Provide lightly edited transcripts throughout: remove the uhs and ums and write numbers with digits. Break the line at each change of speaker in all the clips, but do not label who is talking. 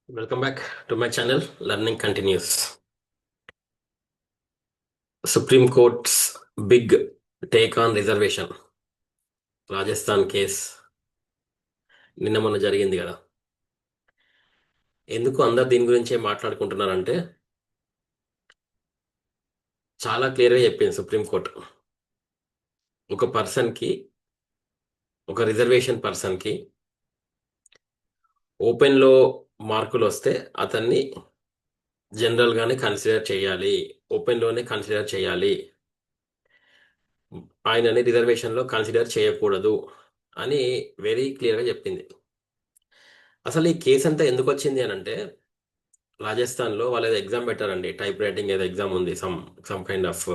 Welcome back to my channel. Learning continues. Supreme Court's big take on reservation. Rajasthan case నిన్న మొన్న జరిగింది కదా. ఎందుకు అందరు దీని గురించే మాట్లాడుకుంటున్నారంటే చాలా క్లియర్గా చెప్పింది సుప్రీం కోర్ట్. ఒక పర్సన్కి, ఒక రిజర్వేషన్ పర్సన్కి ఓపెన్లో మార్కులు వస్తే అతన్ని జనరల్గానే కన్సిడర్ చేయాలి, ఓపెన్లోనే కన్సిడర్ చేయాలి, ఆయనని రిజర్వేషన్లో కన్సిడర్ చేయకూడదు అని వెరీ క్లియర్గా చెప్పింది. అసలు ఈ కేసు అంతా ఎందుకు వచ్చింది అని అంటే, రాజస్థాన్లో వాళ్ళు ఏదో ఎగ్జామ్ పెట్టారండి, టైప్ రైటింగ్ ఏదో ఎగ్జామ్ ఉంది, some kind of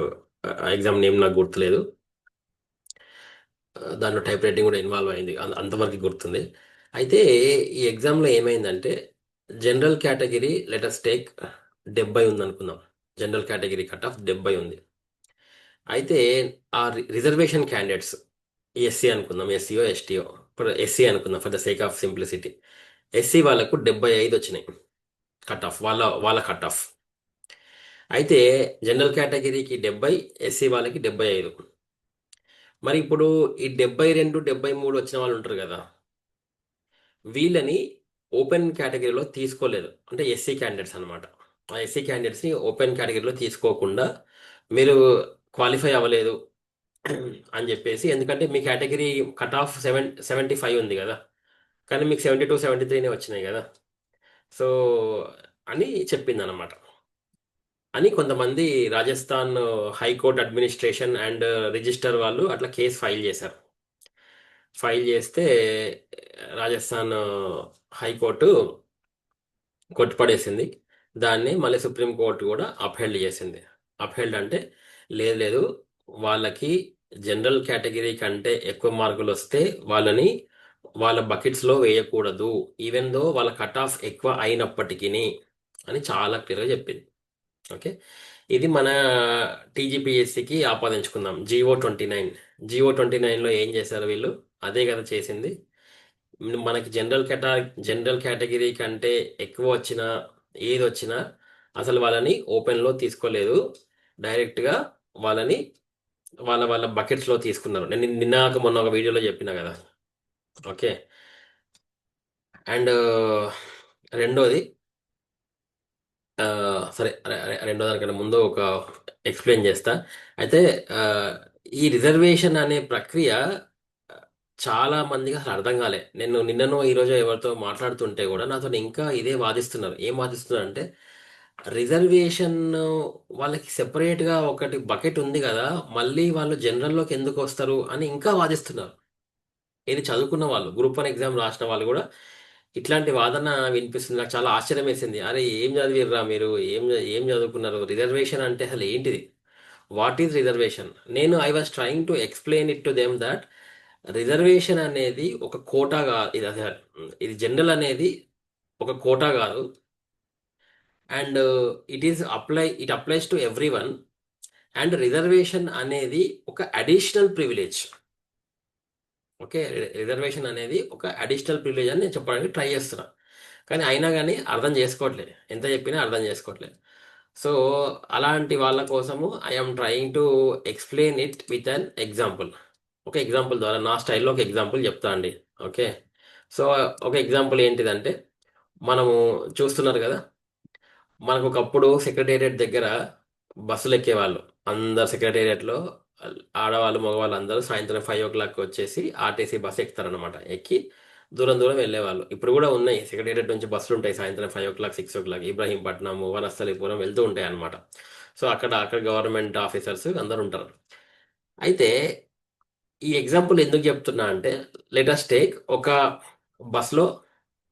exam name నాకు గుర్తులేదు. దాంట్లో టైప్ రైటింగ్ కూడా ఇన్వాల్వ్ అయింది, అంతవరకు గుర్తుంది. అయితే ఈ ఎగ్జామ్లో ఏమైందంటే, జనరల్ కేటగిరీ లెటర్స్ టేక్ 70 ఉంది అనుకుందాం. జనరల్ కేటగిరీ కట్ ఆఫ్ 70 ఉంది. అయితే ఆ రిజర్వేషన్ క్యాండిడేట్స్, ఎస్సీ అనుకుందాం, ఎస్సీఓ ఎస్టీఓ, ఇప్పుడు ఎస్సీ అనుకుందాం for the sake of simplicity. SC వాళ్ళకు 75 వచ్చినాయి కట్ ఆఫ్, వాళ్ళ వాళ్ళ కట్ ఆఫ్. అయితే జనరల్ కేటగిరీకి 70, ఎస్సీ వాళ్ళకి 75. మరి ఇప్పుడు ఈ 72, 73 వచ్చిన వాళ్ళు ఉంటారు కదా, వీళ్ళని ఓపెన్ కేటగిరీలో తీసుకోలేదు. అంటే ఎస్సీ క్యాండిడేట్స్ అనమాట. ఆ ఎస్సీ క్యాండిడేట్స్ని ఓపెన్ కేటగిరీలో తీసుకోకుండా మీరు క్వాలిఫై అవ్వలేదు అని చెప్పేసి, ఎందుకంటే మీ కేటగిరీ కట్ ఆఫ్ 75 ఉంది కదా, కానీ మీకు 72, 73నే వచ్చినాయి కదా. సో అని చెప్పింది అనమాట. అని కొంతమంది Rajasthan high court administration and register వాళ్ళు అట్లా కేసు ఫైల్ చేశారు. ఫైల్ చేస్తే రాజస్థాన్ హైకోర్టు కొట్టిపడేసింది. దాన్ని మళ్ళీ సుప్రీంకోర్టు కూడా అప్హెల్డ్ చేసింది. అప్హెల్డ్ అంటే లేదు లేదు, వాళ్ళకి జనరల్ కేటగిరీ కంటే ఎక్కువ మార్కులు వస్తే వాళ్ళని వాళ్ళ బకెట్స్లో వేయకూడదు, ఈవెన్ దో వాళ్ళ కట్ ఆఫ్ ఎక్కువ అయినప్పటికీ అని చాలా క్లియర్గా చెప్పింది. ఓకే, ఇది మన టీజీపీఎస్సికి ఆపాదించుకుందాం. జిఓ 29లో ఏం చేశారు వీళ్ళు, అదే కదా చేసింది. మనకి జనరల్ కేటగిరీ కంటే ఎక్కువ వచ్చినా, ఏది వచ్చినా అసలు వాళ్ళని ఓపెన్లో తీసుకోలేదు, డైరెక్ట్గా వాళ్ళని వాళ్ళ వాళ్ళ బకెట్స్లో తీసుకున్నారు. నేను నిన్నాక మొన్న ఒక వీడియోలో చెప్పిన కదా. ఓకే, అండ్ రెండోది, ఆ, సరే, రెండో దానికన్నా ముందు ఒక ఎక్స్ప్లెయిన్ చేస్తా. అయితే ఆ, ఈ రిజర్వేషన్ అనే ప్రక్రియ చాలా మందికి అసలు అర్థం కాలే. నేను నిన్ననో ఈరోజు ఎవరితో మాట్లాడుతుంటే కూడా నాతో ఇంకా ఇదే వాదిస్తున్నారు. ఏం వాదిస్తున్నారు అంటే, రిజర్వేషన్ వాళ్ళకి సెపరేట్గా ఒకటి బకెట్ ఉంది కదా, మళ్ళీ వాళ్ళు జనరల్లోకి ఎందుకు వస్తారు అని ఇంకా వాదిస్తున్నారు. ఇది చదువుకున్న వాళ్ళు, గ్రూప్ 1 ఎగ్జామ్ రాసిన వాళ్ళు కూడా ఇట్లాంటి వాదన వినిపిస్తుంది. నాకు చాలా ఆశ్చర్యం వేసింది. అరే ఏం చదివిర్రా మీరు, ఏం చదువుకున్నారు, రిజర్వేషన్ అంటే అసలు ఏంటిది, వాట్ ఈజ్ రిజర్వేషన్. నేను I was trying to explain it to them that reservation అనేది ఒక కోటా కాదు, ఇది జనరల్ అనేది ఒక కోటా కాదు. And it applies to every one. And reservation అనేది ఒక అడిషనల్ ప్రివిలేజ్. ఓకే, రిజర్వేషన్ అనేది ఒక అడిషనల్ ప్రివిలేజ్ అని నేను చెప్పడానికి ట్రై చేస్తున్నా. కానీ అయినా కానీ అర్థం చేసుకోవట్లేదు, ఎంత చెప్పినా అర్థం చేసుకోవట్లేదు. సో అలాంటి వాళ్ళ కోసము I'm trying to explain it with an example. ఒక ఎగ్జాంపుల్ ద్వారా నా స్టైల్లో ఒక ఎగ్జాంపుల్ చెప్తా అండి. ఓకే, సో ఒక ఎగ్జాంపుల్ ఏంటిదంటే, మనము చూస్తున్నారు కదా, మనకు ఒకప్పుడు సెక్రటేరియట్ దగ్గర బస్సులు ఎక్కేవాళ్ళు. అందరు సెక్రటేరియట్లో ఆడవాళ్ళు మగవాళ్ళు అందరూ సాయంత్రం 5 o'clock వచ్చేసి ఆర్టీసీ బస్సు ఎక్కుతారనమాట. ఎక్కి దూరం దూరం వెళ్ళేవాళ్ళు. ఇప్పుడు కూడా ఉన్నాయి, సెక్రటేరియట్ నుంచి బస్సులు ఉంటాయి సాయంత్రం 5 o'clock, 6 o'clock, ఇబ్రహీంపట్నం, వనస్థలిపురం వెళ్తూ ఉంటాయి అనమాట. సో అక్కడ అక్కడ గవర్నమెంట్ ఆఫీసర్స్ అందరు ఉంటారు. అయితే ఈ ఎగ్జాంపుల్ ఎందుకు చెప్తున్నా అంటే, లెటస్ టేక్ ఒక బస్లో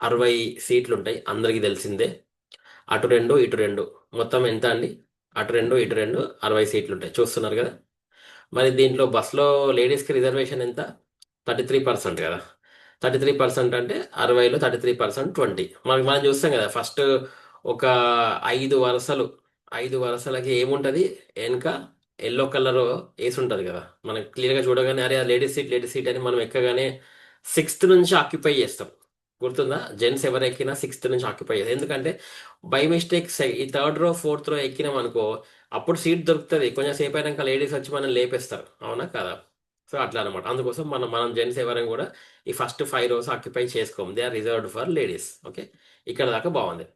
60 సీట్లు ఉంటాయి, అందరికీ తెలిసిందే. అటు రెండు ఇటు రెండు, మొత్తం ఎంత అండి, అటు రెండు ఇటు రెండు 60 సీట్లు ఉంటాయి, చూస్తున్నారు కదా. మరి దీంట్లో బస్సులో లేడీస్కి రిజర్వేషన్ ఎంత, 33% కదా. 33% అంటే 60లో 33% 20. మనం చూస్తాం కదా, ఫస్ట్ ఒక 5 వరుసలు, 5 వరుసలకి ఏముంటుంది వెనుక, ఎల్లో కలర్ వేసి ఉంటుంది కదా. మనకి క్లియర్గా చూడగానే అరే లేడీస్ సీట్, లేడీస్ సీట్ అని మనం ఎక్కగానే 6th నుంచి ఆక్యుపై చేస్తాం. గుర్తుందా? జెంట్స్ ఎవరు ఎక్కినా సిక్స్త్ నుంచి ఆక్యుపై చేయాలి. ఎందుకంటే బై మిస్టేక్ ఈ థర్డ్ రో ఫోర్త్ రో ఎక్కినాం అనుకో, అప్పుడు సీట్ దొరుకుతుంది. కొంచెం సేపు అయినాక లేడీస్ వచ్చి మనం లేపేస్తారు, అవునా కదా? సో అట్లా అనమాట. అందుకోసం మనం జెంట్స్ ఎవరైనా కూడా ఈ ఫస్ట్ 5 rows ఆక్యుపై చేసుకోము. They are reserved for ladies. Okay, ఇక్కడ దాకా బాగుంది.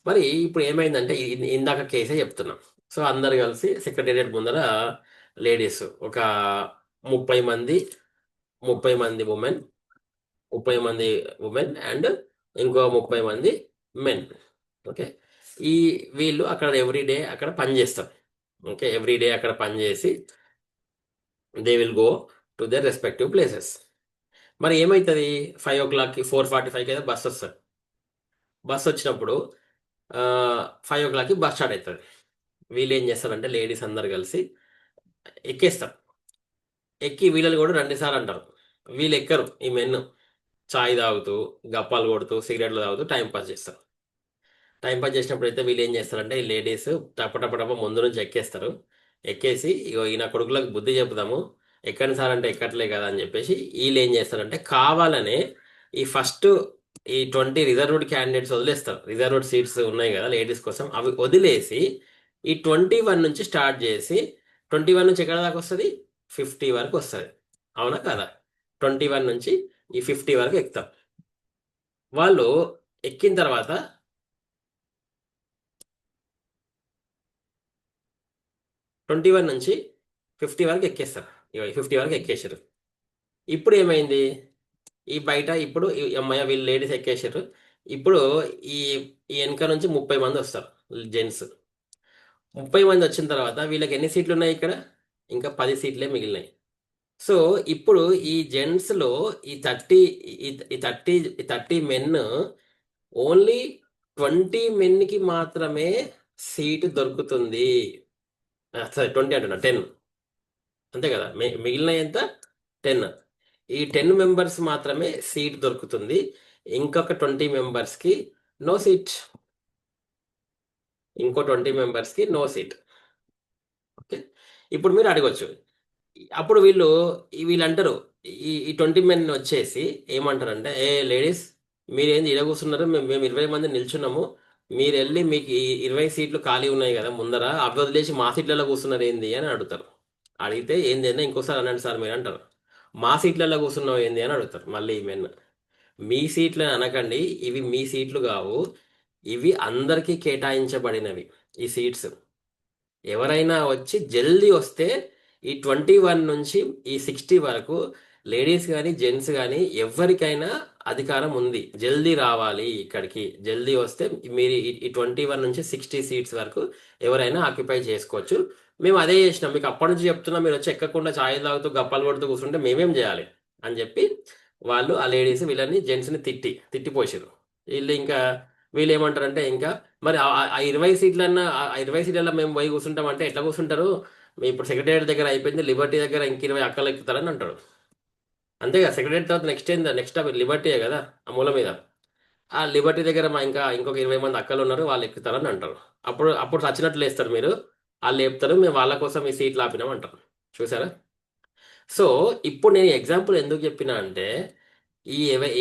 మరి ఇప్పుడు ఏమైందంటే ఇందాక కేసే చెప్తున్నాం. సో అందరు కలిసి సెక్రటేరియట్ ముందర లేడీస్ ఒక 30 మంది, 30 మంది ఉమెన్, 30 మంది ఉమెన్ అండ్ ఇంకో 30 మంది మెన్. ఓకే, ఈ వీళ్ళు అక్కడ ఎవ్రీడే అక్కడ పని చేస్తారు. ఓకే, ఎవ్రీడే అక్కడ పని చేసి they will go to their respective places. మరి ఏమవుతుంది? 5 o'clockకి 4:45 కదా బస్ వస్తుంది. బస్ వచ్చినప్పుడు 5 o'clockకి బస్ స్టార్ట్ అవుతుంది. వీళ్ళు ఏం చేస్తారంటే లేడీస్ అందరు కలిసి ఎక్కేస్తారు. ఎక్కి వీళ్ళని కూడా రండి సార్ అంటారు. వీళ్ళు ఎక్కరు, ఈ మెన్ చాయ్ తాగుతూ, గప్పాలు కొడుతూ, సిగరెట్లు తాగుతూ టైం పాస్ చేస్తారు. టైం పాస్ చేసినప్పుడు అయితే వీళ్ళు ఏం చేస్తారంటే ఈ లేడీస్ టపటపటప ముందు నుంచి ఎక్కేస్తారు. ఎక్కేసి ఇగో ఈయన కొడుకులకు బుద్ధి చెబుదాము, ఎక్కండి సార్ అంటే ఎక్కట్లే కదా అని చెప్పేసి వీళ్ళు ఏం చేస్తారంటే కావాలనే ఈ ఫస్ట్ ఈ 20 రిజర్వ్డ్ క్యాండిడేట్స్ వదిలేస్తారు. రిజర్వ్డ్ సీట్స్ ఉన్నాయి కదా లేడీస్ కోసం, అవి వదిలేసి ఈ 21 నుంచి స్టార్ట్ చేసి 21 నుంచి ఎక్కడ దాకా వస్తుంది? 50 వరకు వస్తుంది, అవునా కదా? 21 నుంచి ఈ 50 వరకు ఎక్కుతాం. వాళ్ళు ఎక్కిన తర్వాత 21 నుంచి 50 వరకు ఎక్కేస్తారు. 50 వరకు ఎక్కేసారు. ఇప్పుడు ఏమైంది? ఈ బయట ఇప్పుడు ఈ అమ్మాయి వీళ్ళు లేడీస్ ఎక్కేసారు. ఇప్పుడు ఈ ఈ వెనక నుంచి 30 మంది వస్తారు జెంట్స్. 30 మంది వచ్చిన తర్వాత వీళ్ళకి ఎన్ని సీట్లు ఉన్నాయి ఇక్కడ? ఇంకా 10 సీట్లే మిగిలినాయి. సో ఇప్పుడు ఈ జెంట్స్ లో ఈ 30 ఈ 30 మెన్ ఓన్లీ 20 మెన్కి మాత్రమే సీటు దొరుకుతుంది. సరే 20 అంటున్నా, 10. అంతే కదా, మిగిలిన ఎంత? 10. ఈ 10 మెంబర్స్ మాత్రమే సీట్ దొరుకుతుంది. ఇంకొక 20 మెంబర్స్కి నో సీట్. ఇంకో 20 మెంబర్స్కి నో సీట్. ఓకే, ఇప్పుడు మీరు అడగొచ్చు. అప్పుడు వీళ్ళు అంటారు, ఈ 20 మెన్ వచ్చేసి ఏమంటారంటే, ఏ లేడీస్ మీరేంది ఇలా కూర్చున్నారు? మేము 20 మంది నిల్చున్నాము. మీరు వెళ్ళి మీకు ఈ 20 సీట్లు ఖాళీ ఉన్నాయి కదా ముందర, అవి వదిలేసి మా సీట్లలో కూర్చున్నారు ఏంది అని అడుగుతారు. అడిగితే ఏంది అయినా ఇంకోసారి అనండి సార్ మీరు అంటారు. మా సీట్లలో కూర్చున్నావు ఏంది అని అడుగుతారు మళ్ళీ ఈ మెన్. మీ సీట్లు అనకండి, ఇవి మీ సీట్లు కావు, ఇవి అందరికీ కేటాయించబడినవి ఈ సీట్స్. ఎవరైనా వచ్చి జల్దీ వస్తే ఈ 21 నుంచి ఈ 60 వరకు లేడీస్ కానీ జెంట్స్ కానీ ఎవరికైనా అధికారం ఉంది. జల్దీ రావాలి ఇక్కడికి, జల్దీ వస్తే మీరు ఈ 21 నుంచి 60 సీట్స్ వరకు ఎవరైనా ఆక్యుపై చేసుకోవచ్చు. మేము అదే చేసినాం, మీకు అప్పటి నుంచి చెప్తున్నాం, మీరు వచ్చి ఎక్కకుండా ఛాయ్ తాగుతూ గప్పాలు కొడుతూ కూర్చుంటే మేమేం చేయాలి అని చెప్పి వాళ్ళు ఆ లేడీస్ వీళ్ళని జెంట్స్ని తిట్టిపోసారు. వీళ్ళు ఏమంటారంటే ఇంకా మరి ఆ 20 సీట్లన్నా, ఆ 20 సీట్లలో మేము పోయి కూర్చుంటాం అంటే ఎట్లా కూర్చుంటారు? ఇప్పుడు సెక్రటేరియట్ దగ్గర అయిపోయింది, లిబర్టీ దగ్గర ఇంక 20 అక్కలు ఎక్కుతారని అంటాడు. అంతేగా, సెక్రటేరియట్ తర్వాత నెక్స్ట్ లిబర్టీయే కదా ఆ మూల మీద. ఆ లిబర్టీ దగ్గర ఇంకొక 20 మంది అక్కలు ఉన్నారు, వాళ్ళు ఎక్కుతారని అంటారు. అప్పుడు చచ్చినట్లు లేస్తారు మీరు, వాళ్ళు లేపుతారు, మేము వాళ్ళ కోసం ఈ సీట్లు ఆపినాం అంటారు. చూసారా? సో ఇప్పుడు నేను ఎగ్జాంపుల్ ఎందుకు చెప్పినా అంటే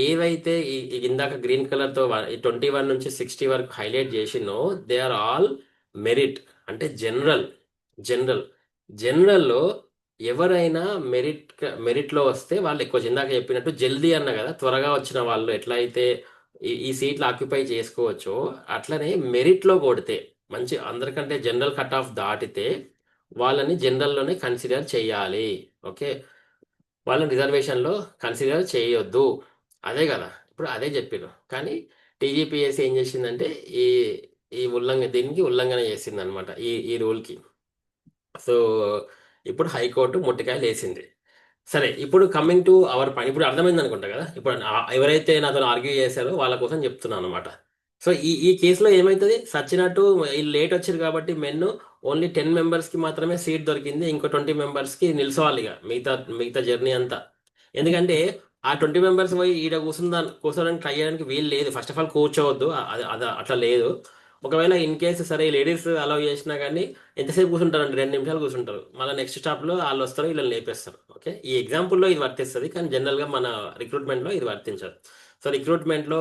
ఏవైతే ఈ ఇందాక గ్రీన్ కలర్తో 21 నుంచి 60 వరకు హైలైట్ చేసినో దే ఆర్ ఆల్ మెరిట్. అంటే జనరల్ జనరల్లో ఎవరైనా మెరిట్లో వస్తే వాళ్ళు ఎక్కువ. ఇందాక చెప్పినట్టు జల్దీ అన్న కదా, త్వరగా వచ్చిన వాళ్ళు ఎట్లా అయితే ఈ సీట్లు ఆక్యుపై చేసుకోవచ్చో, అట్లనే మెరిట్లో కొడితే మంచి అందరికంటే జనరల్ కట్ ఆఫ్ దాటితే వాళ్ళని జనరల్లోనే కన్సిడర్ చేయాలి. ఓకే, వాళ్ళని రిజర్వేషన్లో కన్సిడర్ చేయొద్దు. అదే కదా, ఇప్పుడు అదే చెప్పారు. కానీ టీజీపీఎస్సీ ఏం చేసిందంటే ఈ ఈ దీనికి ఉల్లంఘన చేసింది అనమాట, ఈ రూల్కి. సో ఇప్పుడు హైకోర్టు ముట్టికాయలు వేసింది. సరే, ఇప్పుడు కమింగ్ టు అవర్ పాయింట్, ఇప్పుడు అర్థమైంది అనుకుంటా కదా. ఇప్పుడు ఎవరైతే నాతో ఆర్గ్యూ చేశారో వాళ్ళ కోసం చెప్తున్నాను అనమాట. సో ఈ కేసులో ఏమవుతుంది? సచ్చినట్టు వీళ్ళు లేట్ వచ్చారు కాబట్టి మెన్ ఓన్లీ 10 మెంబర్స్కి మాత్రమే సీట్ దొరికింది. ఇంకో 20 మెంబర్స్కి నిల్చోవాలి ఇక మిగతా జర్నీ అంతా. ఎందుకంటే ఆ 20 మెంబర్స్ పోయి ఈడ కూర్చోడానికి ట్రై చేయడానికి వీలు లేదు. ఫస్ట్ ఆఫ్ ఆల్ కూర్చోవద్దు, అది అట్లా లేదు. ఒకవేళ ఇన్ కేసు సరే లేడీస్ అలౌ చేసినా కానీ ఎంతసేపు కూర్చుంటారంటే 2 నిమిషాలు కూర్చుంటారు. మళ్ళీ నెక్స్ట్ స్టాప్లో వాళ్ళు వస్తారు, వీళ్ళని లేపేస్తారు. ఓకే, ఈ ఎగ్జాంపుల్లో ఇది వర్తిస్తుంది, కానీ జనరల్గా మన రిక్రూట్మెంట్లో ఇది వర్తించదు. సో రిక్రూట్మెంట్లో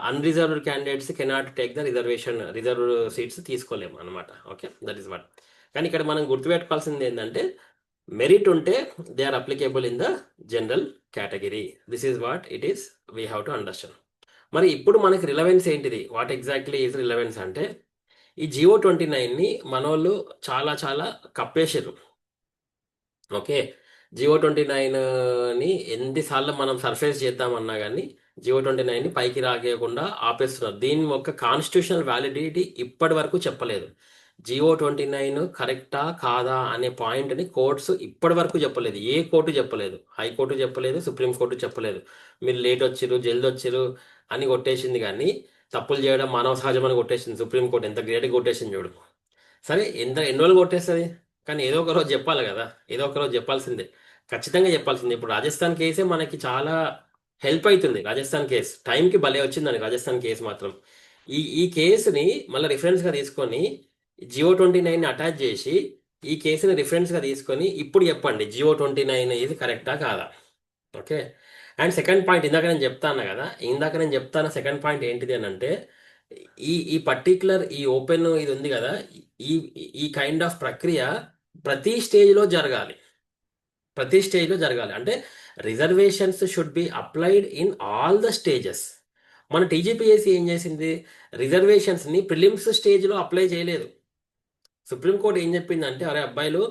unreserved candidates cannot take the reserved seats తీసుకోలేము అనమాట. Okay, that is what. కానీ ఇక్కడ మనం గుర్తుపెట్టుకోవాల్సింది ఏంటంటే మెరిట్ ఉంటే they are applicable in the general category. This is what it is we have to understand. మరి ఇప్పుడు మనకి రిలవెన్స్ ఏంటిది, వాట్ ఎగ్జాక్ట్లీ ఈజ్ రిలవెన్స్ అంటే ఈ జియో 29ని మనోళ్ళు చాలా చాలా కప్పేసారు. ఓకే, జియో 29ని ఎన్నిసార్లు మనం సర్ఫేస్ చేద్దామన్నా కానీ జియో 29ని పైకి రాకేయకుండా ఆపేస్తున్నారు. దీని ఒక కాన్స్టిట్యూషనల్ వ్యాలిడిటీ ఇప్పటి వరకు చెప్పలేదు. జియో 29 కరెక్టా కాదా అనే పాయింట్ని కోర్ట్స్ ఇప్పటి వరకు చెప్పలేదు. ఏ కోర్టు చెప్పలేదు, హైకోర్టు చెప్పలేదు, సుప్రీంకోర్టు చెప్పలేదు. మీరు లేట్ వచ్చిర్రు, జల్ది వచ్చిర్రు అని కొట్టేసింది, కానీ తప్పులు చేయడం మానవ సహజం అని కొట్టేసింది సుప్రీంకోర్టు. ఎంత గ్రేట్గా కొట్టేసింది చూడు. సరే, ఎన్ని రోజులు కొట్టేస్తుంది, కానీ ఏదో ఒక రోజు చెప్పాలి కదా. ఏదో ఒక రోజు చెప్పాల్సిందే, ఖచ్చితంగా చెప్పాల్సిందే. ఇప్పుడు రాజస్థాన్ కేసే మనకి చాలా హెల్ప్ అవుతుంది. రాజస్థాన్ కేసు టైంకి భలే వచ్చిందని, రాజస్థాన్ కేసు మాత్రం. ఈ కేసుని మళ్ళీ రిఫరెన్స్గా తీసుకొని జియో 29ని అటాచ్ చేసి ఈ కేసుని రిఫరెన్స్గా తీసుకొని ఇప్పుడు చెప్పండి జియో 29 ఇది కరెక్టా కాదా. ఓకే. అండ్ సెకండ్ పాయింట్, ఇందాక నేను చెప్తాను సెకండ్ పాయింట్ ఏంటిది అని అంటే ఈ పర్టిక్యులర్ ఈ ఓపెన్ ఇది ఉంది కదా, ఈ ఈ కైండ్ ఆఫ్ ప్రక్రియ ప్రతి స్టేజ్లో జరగాలి. ప్రతి స్టేజ్లో జరగాలి అంటే reservations should be applied in all the stages. మన టీజీపీఎస్సీ ఏం చేసింది, రిజర్వేషన్స్ని ప్రిలిమ్స్ స్టేజ్లో అప్లై చేయలేదు. సుప్రీంకోర్టు ఏం చెప్పిందంటే, అరే అబ్బాయిలు,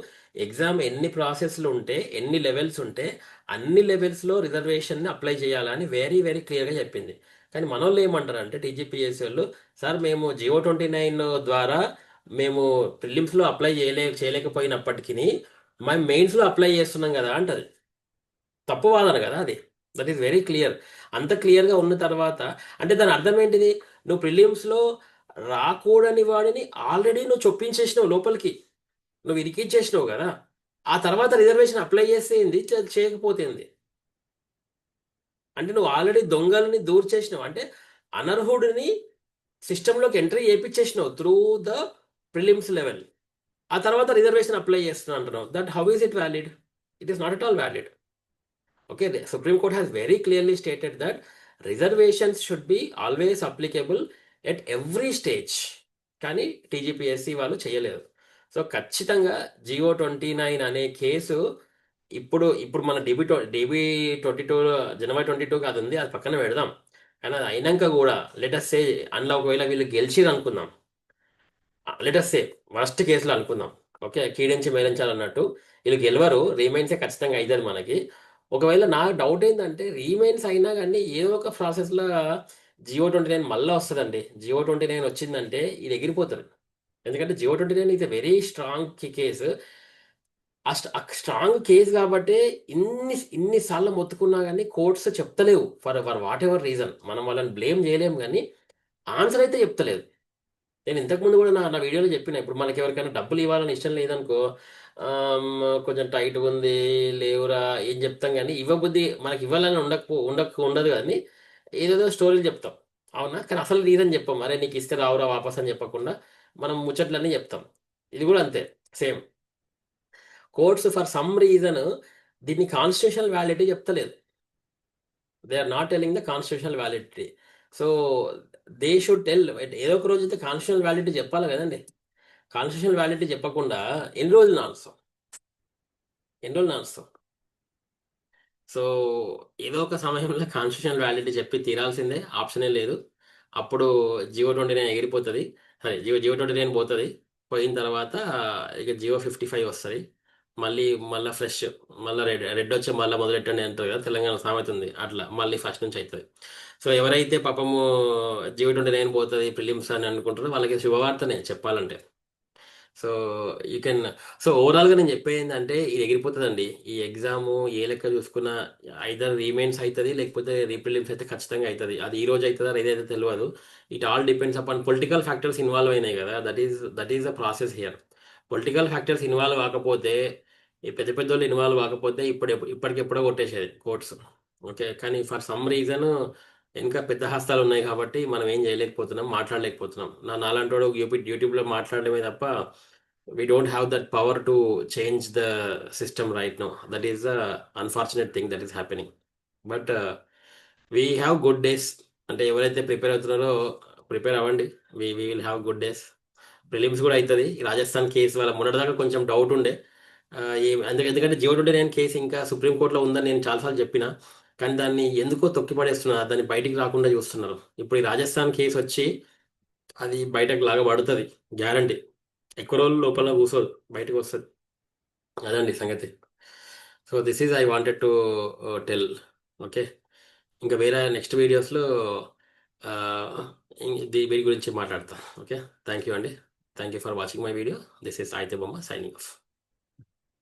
ఎగ్జామ్ ఎన్ని ప్రాసెస్లు ఉంటే, ఎన్ని లెవెల్స్ ఉంటే అన్ని లెవెల్స్లో రిజర్వేషన్ని అప్లై చేయాలని వెరీ వెరీ క్లియర్గా చెప్పింది. కానీ మన వాళ్ళు ఏమంటారంటే టీజీపీఎస్సీ వాళ్ళు, సార్ మేము జియో 29 ద్వారా మేము ప్రిలిమ్స్లో అప్లై చేయలేకపోయినప్పటికీ మేము మెయిన్స్లో అప్లై చేస్తున్నాం కదా అంటది. తప్పు వాదన కదా అది. That is very clear. అంత క్లియర్గా ఉన్న తర్వాత అంటే దాని అర్థం ఏంటిది, నువ్వు ప్రిలిమ్స్లో రాకూడని వాడిని ఆల్రెడీ నువ్వు చొప్పించేసినావు లోపలికి, నువ్వు ఇరికిచ్చేసినావు కదా. ఆ తర్వాత రిజర్వేషన్ అప్లై చేస్తే ఏంది, చేయకపోతే ఏంది. అంటే నువ్వు ఆల్రెడీ దొంగలని దూర్ చేసినావు, అంటే అనర్హుడిని సిస్టంలోకి ఎంట్రీ చేయించేసినావు త్రూ ద ప్రిలిమ్స్ లెవెల్. ఆ తర్వాత రిజర్వేషన్ అప్లై చేస్తున్నా అంటున్నావు. That how is it valid? It is not at all valid. Okay, the Supreme Court has very clearly stated that reservations should be always applicable at every stage. కానీ TGPSC వాళ్ళు చేయలేదు. So ఖచ్చితంగా జియో 29 అనే case ఇప్పుడు ఇప్పుడు మన DB 22 జనవరి 22 అది ఉంది, అది పక్కన పెడదాం. కానీ అది అయినాక కూడా లెటస్ సే అందులో ఒకవేళ వీళ్ళు గెలిచిరు అనుకుందాం, లెటస్ సే వర్స్ట్ కేసులో అనుకుందాం. ఓకే, కీడించి మేలించాలన్నట్టు వీళ్ళు గెలవరు, రీమైన్సే ఖచ్చితంగా అవుతుంది మనకి. ఒకవేళ నాకు డౌట్ ఏంటంటే రీమైన్స్ అయినా కానీ ఏదో ఒక ప్రాసెస్లో జియో 29 మళ్ళీ వస్తుందండి. జియో 29 వచ్చిందంటే ఇది ఎగిరిపోతుంది. ఎందుకంటే జియో 29 ఇది వెరీ స్ట్రాంగ్ కేసు. ఆ స్ట్రాంగ్ కేసు కాబట్టి ఇన్నిసార్లు మొత్తుకున్నా కానీ కోర్ట్స్ చెప్తలేవు, ఫర్ వాట్ ఎవర్ రీజన్. మనం వాళ్ళని బ్లేమ్ చేయలేము, కానీ ఆన్సర్ అయితే చెప్తలేదు. నేను ఇంతకుముందు కూడా నా వీడియోలో చెప్పిన, ఇప్పుడు మనకి ఎవరికైనా డబ్బులు ఇవ్వాలని ఇష్టం లేదనుకో, కొంచెం టైట్గా ఉంది లేవురా ఏం చెప్తాం, కానీ ఇవ్వబుద్ధి మనకి ఇవ్వాలని ఉండదు కానీ ఏదేదో స్టోరీలు చెప్తాం, అవునా. కానీ అసలు రీజన్ చెప్పాం, అరే నీకు ఇస్తే రావురా వాపస్ అని చెప్పకుండా మనం ముచ్చట్లన్నీ చెప్తాం. ఇది కూడా అంతే same. Courts for some reason దీన్ని కాన్స్టిట్యూషనల్ వ్యాలిడిటీ చెప్తలేదు. They are not telling the constitutional validity. So they should tell. ఏదో ఒక రోజు అయితే కాన్స్టిట్యూషనల్ వ్యాలిడిటీ చెప్పాలి కదండి. కాన్స్టిట్యూషనల్ వ్యాలిడిటీ చెప్పకుండా ఎన్ని రోజులు నడుస్తాం. సో ఏదో ఒక సమయంలో కాన్స్టిట్యూషనల్ వ్యాలిడిటీ చెప్పి తీరాల్సిందే, ఆప్షనే లేదు. అప్పుడు జియో 29 ఎగిరిపోతుంది. సరే, జియో 29 పోతుంది. పోయిన తర్వాత ఇక జియో 55 వస్తుంది. మళ్ళీ ఫ్రెష్, మళ్ళీ రెడ్ వచ్చి మళ్ళీ మొదలెట్టండి అంటారు కదా, తెలంగాణ సామెత ఉంది అట్లా, మళ్ళీ ఫస్ట్ నుంచి అవుతుంది. సో ఎవరైతే పాపము జియో 29 పోతుంది ప్రిలిమ్స్ అని అనుకుంటారో వాళ్ళకి శుభవార్తనే చెప్పాలంటే. So you can. సో ఓవరాల్గా నేను చెప్పేది ఏంటంటే ఇది ఎగిరిపోతుందండి. ఈ ఎగ్జాము ఏ లెక్క చూసుకున్నా ఐదర్ రీమైన్స్ అవుతుంది, లేకపోతే రీప్రిలిమ్స్ అయితే ఖచ్చితంగా అవుతుంది. అది ఈ రోజు అవుతుందా ఏదైతే తెలియదు. It all depends upon political factors involve అయినాయి కదా. That is the process here. Political factors involve కాకపోతే, ఈ పెద్ద పెద్ద వాళ్ళు ఇన్వాల్వ్ కాకపోతే ఇప్పటికెప్పుడో కొట్టేసేది కోర్ట్స్. ఓకే, కానీ ఫర్ సమ్ రీజన్ ఇంకా పెద్ద హస్తాలు ఉన్నాయి కాబట్టి మనం ఏం చేయలేకపోతున్నాం, మాట్లాడలేకపోతున్నాం. నాలాంటి వాడు యూట్యూబ్లో మాట్లాడడమే తప్ప we don't have that power to change the system right now. That is the unfortunate thing that is happening. But we have good days. అంటే ఎవరైతే ప్రిపేర్ అవుతున్నారో ప్రిపేర్ అవ్వండి. We will have good days. Prelims కూడా అవుతుంది. Rajasthan case వల్ల మొన్నటిదాకా కొంచెం doubt ఉండే. ఎందుకంటే J29 కేసు ఇంకా సుప్రీంకోర్టులో ఉందని నేను చాలాసార్లు చెప్పిన, కానీ దాన్ని ఎందుకో తొక్కి పడేస్తున్నారు, దాన్ని బయటికి రాకుండా చూస్తున్నారు. ఇప్పుడు ఈ రాజస్థాన్ కేసు వచ్చి అది బయటకు లాగా పడుతుంది గ్యారంటీ. ఎక్కువ రోజులు లోపల కూర్చోదు, బయటకు వస్తుంది. అదండి సంగతి. So this is I wanted to tell. Okay. ఇంకా వేరే నెక్స్ట్ వీడియోస్లో వీటి గురించి మాట్లాడతాం. ఓకే. థ్యాంక్ యూ అండి. Thank you for watching my video. This is అయితే బొమ్మ సైనింగ్ ఆఫ్.